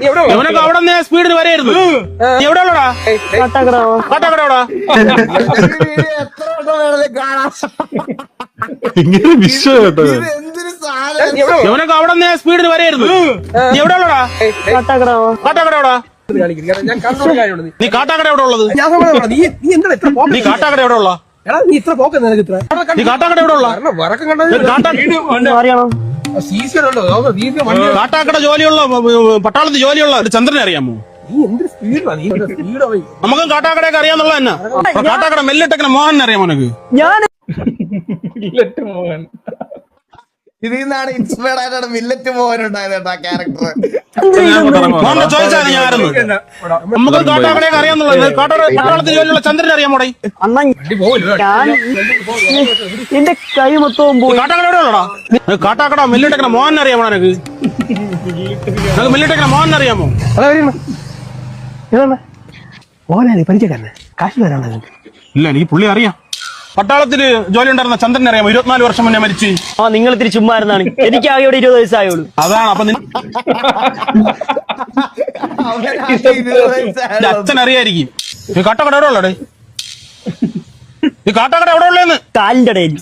ഇവനൊക്കെ അവിടെ നിന്ന് സ്പീഡിന് വരെയായിരുന്നു. എവിടെ ഉള്ളടാ? കാട്ടാക്കട. ഇങ്ങനെ വിശ്വം കേട്ടോ. ഇവനൊക്കെ അവിടെ നിന്ന് സ്പീഡിന് വരെയായിരുന്നു. എവിടെ ഉള്ളടാ? കാട്ടാക്കട എവിടാ? നീ കാട്ടാക്കട എവിടെ ഉള്ളത്? നീ കാട്ടാക്കട എവിടെ ഉള്ള? നീ ഇത്ര പോക്ക് നിനക്ക് ഇത്ര നീ കാട്ടാക്കട എവിടെ ഉള്ള? കാട്ടാക്കട ജോലിയുള്ള പട്ടാളത്തിൽ ജോലിയുള്ള ഒരു ചന്ദ്രനെ അറിയാമോ? നീ എന്ത് സ്പീഡാ നീ സ്പീഡോ നമുക്കും കാട്ടാക്കടയൊക്കെ അറിയാന്നുള്ള തന്നെ. കാട്ടാക്കട മെല്ലിട്ടക്കണ മോഹൻ അറിയാമോ നിനക്ക്? ഇതിൽ നിന്നാണ് ഇൻസ്പയർഡ് ആയിട്ടാണ് മില്ലറ്റ് മോഹൻ ഉണ്ടായത് കേട്ടോ ആ ക്യാരക്ടർ. മോഹനെ ചോദിച്ചാൽ ഞാൻ ആയിരുന്നു. നമുക്കും കാട്ടാക്കടയൊക്കെ അറിയാന്നുള്ള പട്ടാളത്തിൽ ജോലിയുള്ള ചന്ദ്രനെ അറിയാമോടെ? എന്റെ കൈ മൊത്തവും പോയി. കാട്ടാക്കട എവിടെ ഉള്ളടാ? കാട്ടാക്കട മെല്ലിട്ടക്കണ മോഹൻ അറിയാമോ നിനക്ക്? നിനക്ക് മെല്ലിട്ടക്കണ മോഹൻ അറിയാമോ? ഓനാണ് പരിചയക്കാരനെ കാശ് വരാനുള്ളത്. ഇല്ല, എനിക്ക് പുള്ളി അറിയാം. പട്ടാളത്തില് ജോലി ഉണ്ടായിരുന്ന ചന്ദ്രനെ അറിയാമോ? 24 വർഷം മുന്നേ മരിച്ച്. നിങ്ങൾ ഇത്തിരി ചുമ്മാരുന്നാണ്. എനിക്ക് ആകെ ഇവിടെ 20 വയസ്സായുള്ളൂ. അതാണ്. അപ്പൊ അച്ഛൻ അറിയായിരിക്കും. ഈ കാട്ടാക്കട എവിടെ ഉള്ളടേ? ഈ കാട്ടാക്കട എവിടെ ഉള്ളേന്ന്? കാലിന്റെ ഇടയിൽ